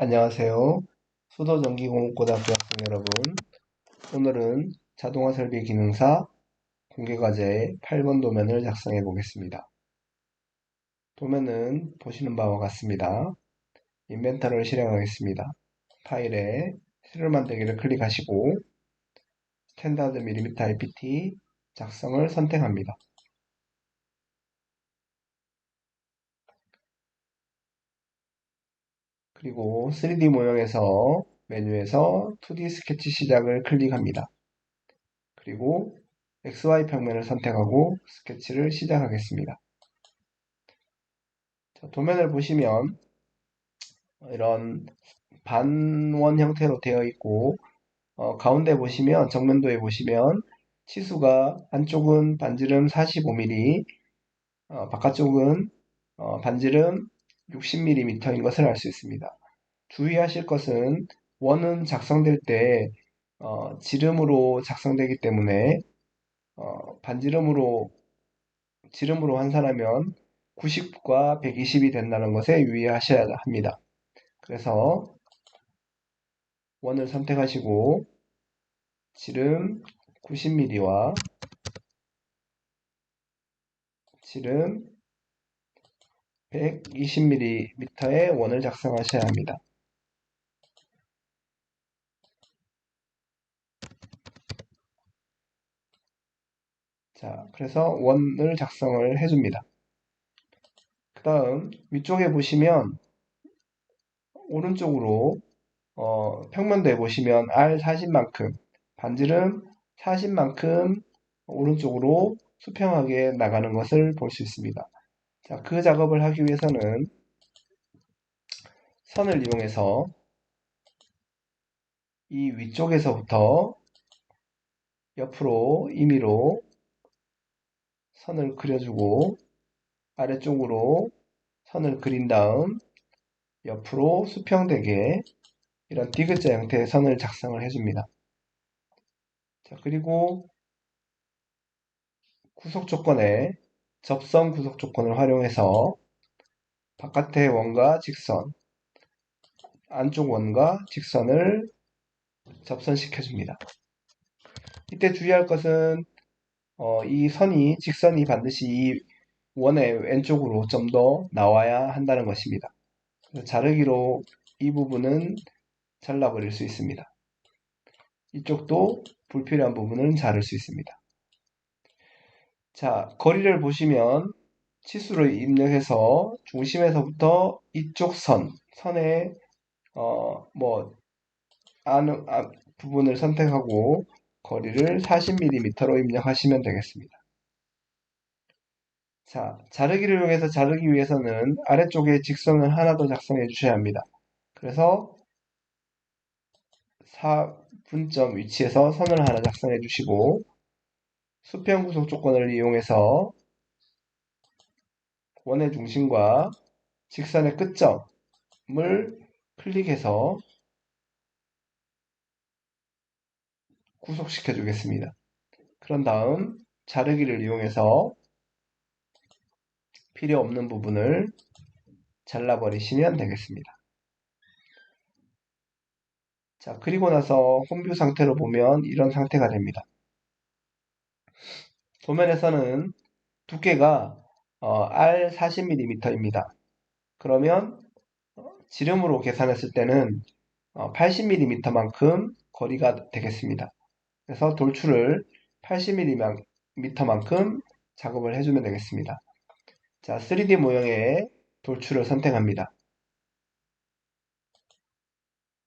안녕하세요. 수도전기공업고등학교 학생 여러분. 오늘은 자동화 설비 기능사 공개과제 8번 도면을 작성해 보겠습니다. 도면은 보시는 바와 같습니다. 인벤터리를 실행하겠습니다. 파일에 세로 만들기를 클릭하시고 스탠다드 밀리미터 IPT 작성을 선택합니다. 그리고 3D 모형에서 메뉴에서 2D 스케치 시작을 클릭합니다. 그리고 XY 평면을 선택하고 스케치를 시작하겠습니다. 자, 도면을 보시면 이런 반원 형태로 되어 있고 가운데 보시면 정면도에 보시면 치수가 안쪽은 반지름 45mm, 바깥쪽은 반지름 60mm인 것을 알 수 있습니다. 주의하실 것은 원은 작성될 때 지름으로 작성되기 때문에 반지름으로 지름으로 환산하면 90과 120이 된다는 것에 유의하셔야 합니다. 그래서 원을 선택하시고 지름 90mm와 지름 120mm의 원을 작성하셔야 합니다. 자, 그래서 원을 작성을 해줍니다. 그 다음 위쪽에 보시면 오른쪽으로 평면도에 보시면 R40만큼 반지름 40만큼 오른쪽으로 수평하게 나가는 것을 볼 수 있습니다. 자, 그 작업을 하기 위해서는 선을 이용해서 이 위쪽에서부터 옆으로 임의로 선을 그려주고 아래쪽으로 선을 그린 다음 옆으로 수평되게 이런 디귿자 형태의 선을 작성을 해줍니다. 자, 그리고 구속 조건에 접선 구속 조건을 활용해서 바깥의 원과 직선, 안쪽 원과 직선을 접선시켜줍니다. 이때 주의할 것은 이 선이 직선이 반드시 이 원의 왼쪽으로 좀 더 나와야 한다는 것입니다. 자르기로 이 부분은 잘라버릴 수 있습니다. 이쪽도 불필요한 부분은 자를 수 있습니다. 자, 거리를 보시면 치수를 입력해서 중심에서부터 이쪽 선의 뭐 부분을 선택하고 거리를 40mm로 입력하시면 되겠습니다. 자, 자르기를 이용해서 자르기 위해서는 아래쪽에 직선을 하나 더 작성해 주셔야 합니다. 그래서 4분점 위치에서 선을 하나 작성해 주시고 수평 구속 조건을 이용해서 원의 중심과 직선의 끝점을 클릭해서 구속시켜 주겠습니다. 그런 다음 자르기를 이용해서 필요 없는 부분을 잘라버리시면 되겠습니다. 자, 그리고 나서 홈뷰 상태로 보면 이런 상태가 됩니다. 도면에서는 두께가 R40mm입니다. 그러면 지름으로 계산했을 때는 80mm만큼 거리가 되겠습니다. 그래서 돌출을 80mm만큼 작업을 해주면 되겠습니다. 자, 3D 모형의 돌출을 선택합니다.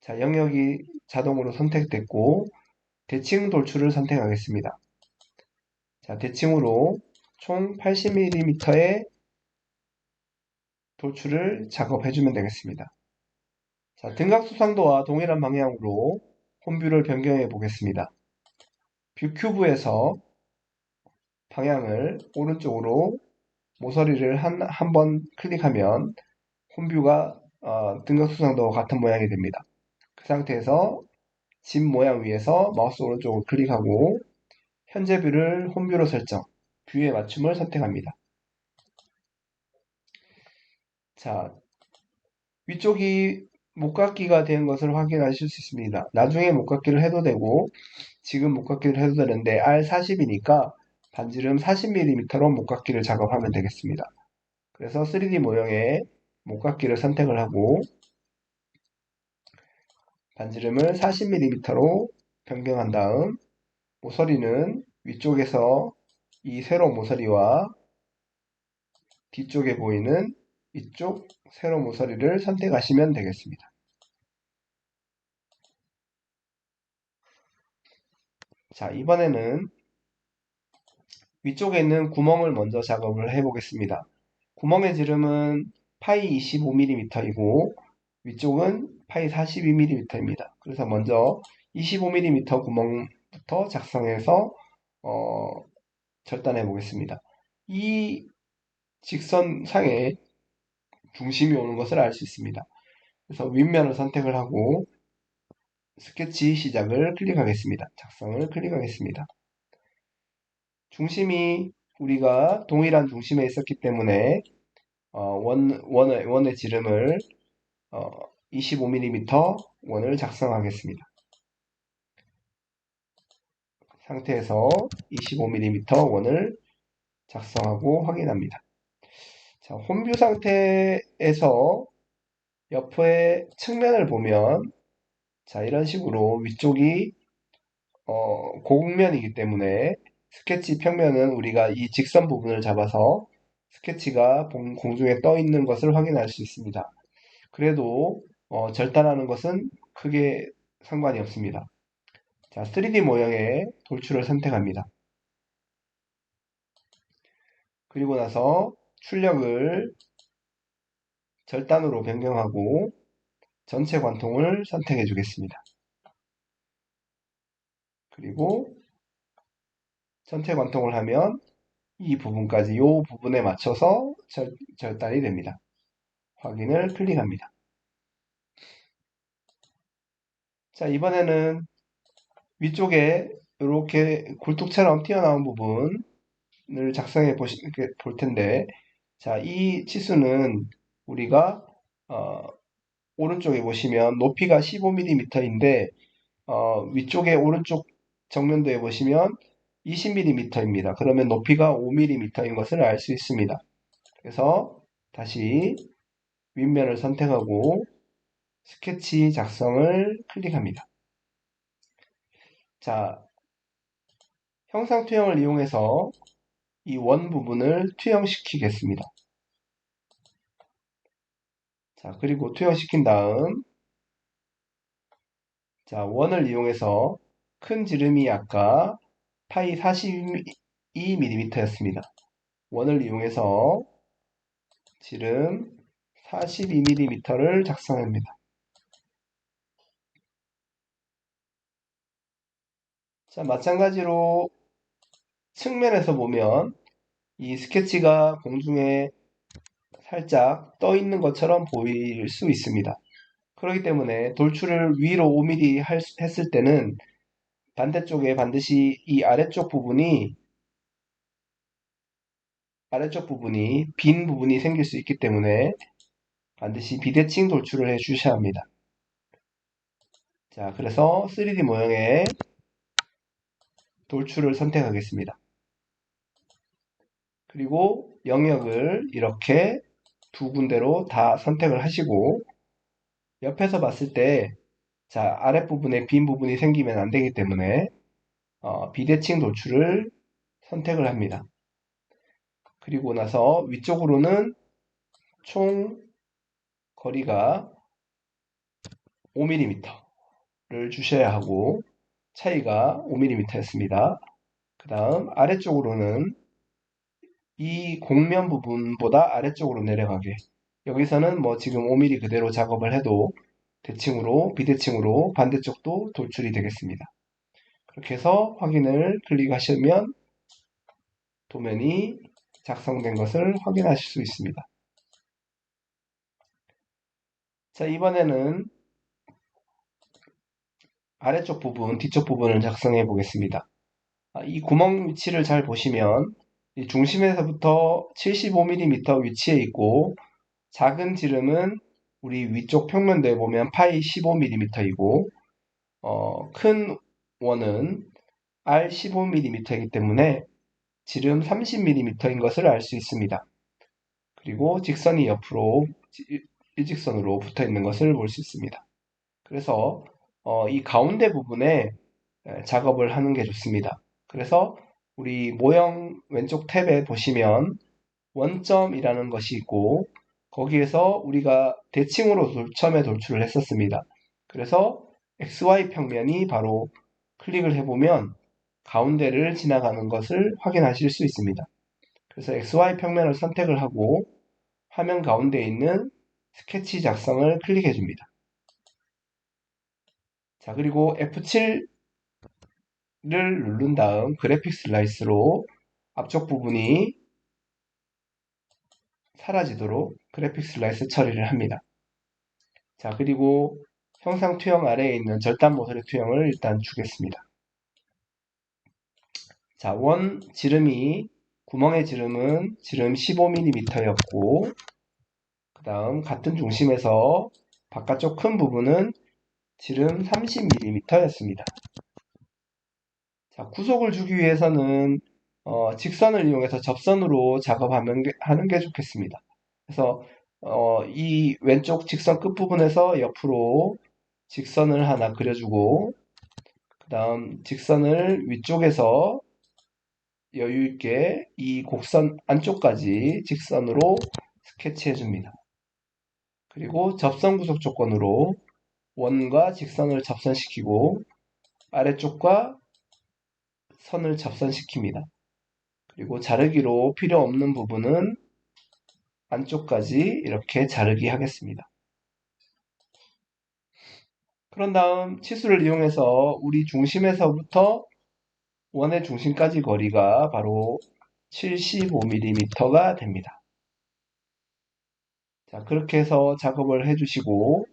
자, 영역이 자동으로 선택됐고 대칭 돌출을 선택하겠습니다. 자, 대칭으로 총 80mm의 돌출을 작업해주면 되겠습니다. 자, 등각 수상도와 동일한 방향으로 홈뷰를 변경해 보겠습니다. 뷰 큐브에서 방향을 오른쪽으로 모서리를 한 번 클릭하면 홈뷰가 등각 수상도와 같은 모양이 됩니다. 그 상태에서 집 모양 위에서 마우스 오른쪽을 클릭하고 현재 뷰를 홈뷰로 설정, 뷰의 맞춤을 선택합니다. 자, 위쪽이 목깎이가 된 것을 확인하실 수 있습니다. 나중에 목깎이를 해도 되고 지금 목깎이를 해도 되는데 R40이니까 반지름 40mm로 목깎이를 작업하면 되겠습니다. 그래서 3D 모형에 목깎이를 선택을 하고 반지름을 40mm로 변경한 다음 모서리는 위쪽에서 이 세로 모서리와 뒤쪽에 보이는 이쪽 세로 모서리를 선택하시면 되겠습니다. 자, 이번에는 위쪽에 있는 구멍을 먼저 작업을 해 보겠습니다. 구멍의 지름은 파이 25mm이고 위쪽은 파이 42mm입니다. 그래서 먼저 25mm 구멍부터 작성해서 절단해 보겠습니다. 이 직선상에 중심이 오는 것을 알 수 있습니다. 그래서 윗면을 선택을 하고 스케치 시작을 클릭하겠습니다. 작성을 클릭하겠습니다. 중심이 우리가 동일한 중심에 있었기 때문에 원의 지름을 25mm 원을 작성하겠습니다. 상태에서 25mm 원을 작성하고 확인합니다. 자, 홈뷰 상태에서 옆의 측면을 보면 자, 이런 식으로 위쪽이 곡면이기 때문에 스케치 평면은 우리가 이 직선 부분을 잡아서 스케치가 공중에 떠 있는 것을 확인할 수 있습니다. 그래도 절단하는 것은 크게 상관이 없습니다. 자, 3D 모형의 돌출을 선택합니다. 그리고 나서 출력을 절단으로 변경하고 전체 관통을 선택해 주겠습니다. 그리고 전체 관통을 하면 이 부분까지 이 부분에 맞춰서 절단이 됩니다. 확인을 클릭합니다. 자, 이번에는 위쪽에 이렇게 굴뚝처럼 튀어나온 부분을 작성해 볼 텐데, 자, 이 치수는 우리가 오른쪽에 보시면 높이가 15mm인데 위쪽에 오른쪽 정면도에 보시면 20mm입니다. 그러면 높이가 5mm인 것을 알 수 있습니다. 그래서 다시 윗면을 선택하고 스케치 작성을 클릭합니다. 자, 형상 투영을 이용해서 이 원 부분을 투영시키겠습니다. 자, 그리고 투영시킨 다음 자, 원을 이용해서 큰 지름이 아까 파이 42mm였습니다. 원을 이용해서 지름 42mm를 작성합니다. 자, 마찬가지로 측면에서 보면 이 스케치가 공중에 살짝 떠 있는 것처럼 보일 수 있습니다. 그렇기 때문에 돌출을 위로 5mm 했을 때는 반대쪽에 반드시 이 아래쪽 부분이 빈 부분이 생길 수 있기 때문에 반드시 비대칭 돌출을 해 주셔야 합니다. 자, 그래서 3D 모형의 돌출을 선택하겠습니다. 그리고 영역을 이렇게 두 군데로 다 선택을 하시고 옆에서 봤을 때 자, 아랫부분에 빈 부분이 생기면 안 되기 때문에 비대칭 돌출을 선택을 합니다. 그리고 나서 위쪽으로는 총 거리가 5mm를 주셔야 하고 차이가 5mm였습니다. 그 다음 아래쪽으로는 이 곡면 부분보다 아래쪽으로 내려가게 여기서는 뭐 지금 5mm 그대로 작업을 해도 대칭으로 비대칭으로 반대쪽도 돌출이 되겠습니다. 그렇게 해서 확인을 클릭하시면 도면이 작성된 것을 확인하실 수 있습니다. 자, 이번에는 아래쪽 부분, 뒤쪽 부분을 작성해 보겠습니다. 이 구멍 위치를 잘 보시면 이 중심에서부터 75mm 위치에 있고 작은 지름은 우리 위쪽 평면도에 보면 파이 15mm이고 큰 원은 R 15mm이기 때문에 지름 30mm인 것을 알 수 있습니다. 그리고 직선이 옆으로 일직선으로 붙어 있는 것을 볼 수 있습니다. 그래서 이 가운데 부분에 작업을 하는 게 좋습니다. 그래서 우리 모형 왼쪽 탭에 보시면 원점이라는 것이 있고 거기에서 우리가 대칭으로 처음에 돌출을 했었습니다. 그래서 XY 평면이 바로 클릭을 해보면 가운데를 지나가는 것을 확인하실 수 있습니다. 그래서 XY 평면을 선택을 하고 화면 가운데에 있는 스케치 작성을 클릭해 줍니다. 자, 그리고 F7를 누른 다음 그래픽 슬라이스로 앞쪽 부분이 사라지도록 그래픽 슬라이스 처리를 합니다. 자, 그리고 형상 투영 아래에 있는 절단 모서리 투영을 일단 주겠습니다. 자, 원 지름이, 구멍의 지름은 지름 15mm였고, 그 다음 같은 중심에서 바깥쪽 큰 부분은 지름 30mm였습니다. 자, 구속을 주기 위해서는 직선을 이용해서 접선으로 하는 게 좋겠습니다. 그래서 이 왼쪽 직선 끝부분에서 옆으로 직선을 하나 그려주고 그 다음 직선을 위쪽에서 여유 있게 이 곡선 안쪽까지 직선으로 스케치해 줍니다. 그리고 접선 구속 조건으로 원과 직선을 접선시키고 아래쪽과 선을 접선시킵니다. 그리고 자르기로 필요 없는 부분은 안쪽까지 이렇게 자르기 하겠습니다. 그런 다음 치수를 이용해서 우리 중심에서부터 원의 중심까지 거리가 바로 75mm가 됩니다. 자, 그렇게 해서 작업을 해주시고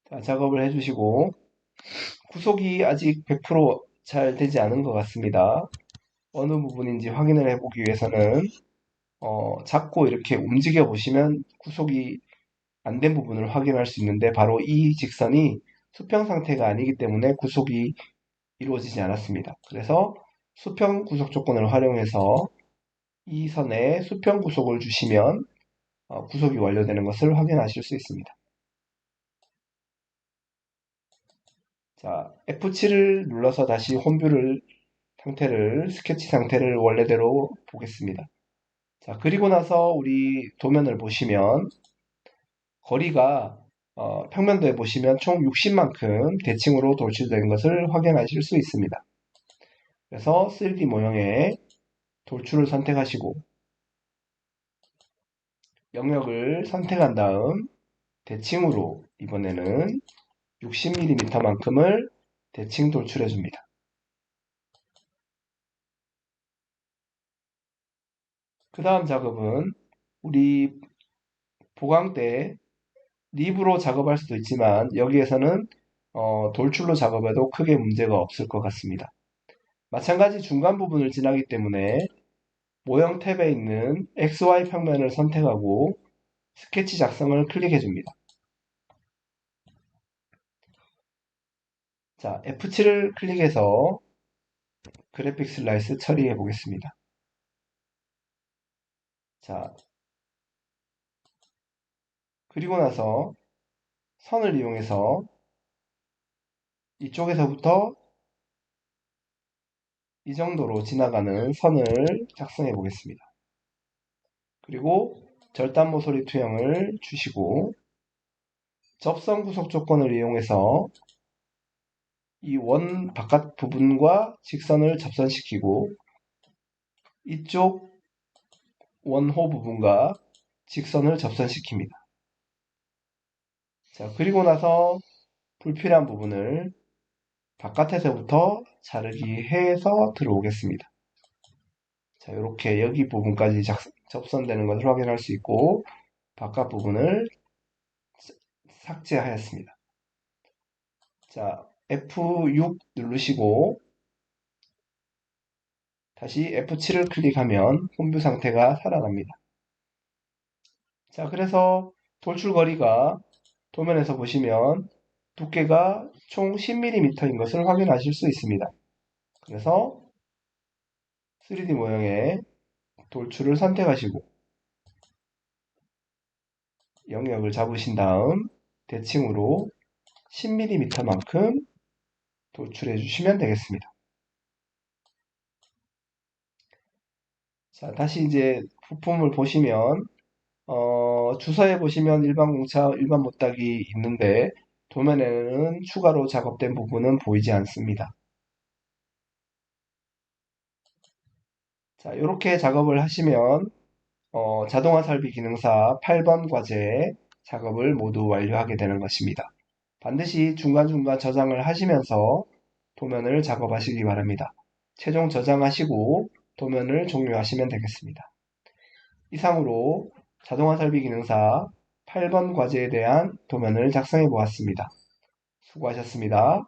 자, 작업을 해주시고 구속이 아직 100%잘 되지 않은 것 같습니다. 어느 부분인지 확인을 해보기 위해서는 잡고 이렇게 움직여 보시면 구속이 안 된 부분을 확인할 수 있는데 바로 이 직선이 수평 상태가 아니기 때문에 구속이 이루어지지 않았습니다. 그래서 수평 구속 조건을 활용해서 이 선에 수평 구속을 주시면 구속이 완료되는 것을 확인하실 수 있습니다. 자, F7을 눌러서 다시 스케치 상태를 원래대로 보겠습니다. 자, 그리고 나서 우리 도면을 보시면 거리가 평면도에 보시면 총 60만큼 대칭으로 돌출된 것을 확인하실 수 있습니다. 그래서 3D 모형에 돌출을 선택하시고 영역을 선택한 다음 대칭으로 이번에는 60mm만큼을 대칭 돌출해 줍니다. 그 다음 작업은 우리 보강 때 립으로 작업할 수도 있지만 여기에서는 돌출로 작업해도 크게 문제가 없을 것 같습니다. 마찬가지 중간 부분을 지나기 때문에 모형 탭에 있는 XY 평면을 선택하고 스케치 작성을 클릭해 줍니다. 자, F7을 클릭해서 그래픽 슬라이스 처리해 보겠습니다. 자, 그리고 나서 선을 이용해서 이쪽에서부터 이 정도로 지나가는 선을 작성해 보겠습니다. 그리고 절단 모서리 투영을 주시고 접선 구속 조건을 이용해서 이 원 바깥 부분과 직선을 접선시키고 이쪽 원호 부분과 직선을 접선시킵니다. 자, 그리고 나서 불필요한 부분을 바깥에서부터 자르기 해서 들어오겠습니다. 자, 이렇게 여기 부분까지 접선되는 것을 확인할 수 있고 바깥 부분을 삭제하였습니다. 자, F6 누르시고 다시 F7을 클릭하면 홈뷰 상태가 살아납니다. 자, 그래서 돌출거리가 도면에서 보시면 두께가 총 10mm인 것을 확인하실 수 있습니다. 그래서 3D 모형의 돌출을 선택하시고 영역을 잡으신 다음 대칭으로 10mm만큼 돌출해 주시면 되겠습니다. 자, 다시 이제 부품을 보시면 주사에 보시면 일반 공차, 일반 못닥이 있는데 도면에는 추가로 작업된 부분은 보이지 않습니다. 자, 이렇게 작업을 하시면 자동화 설비 기능사 8번 과제 작업을 모두 완료하게 되는 것입니다. 반드시 중간중간 저장을 하시면서 도면을 작업하시기 바랍니다. 최종 저장하시고 도면을 종료하시면 되겠습니다. 이상으로 자동화 설비 기능사 8번 과제에 대한 도면을 작성해 보았습니다. 수고하셨습니다.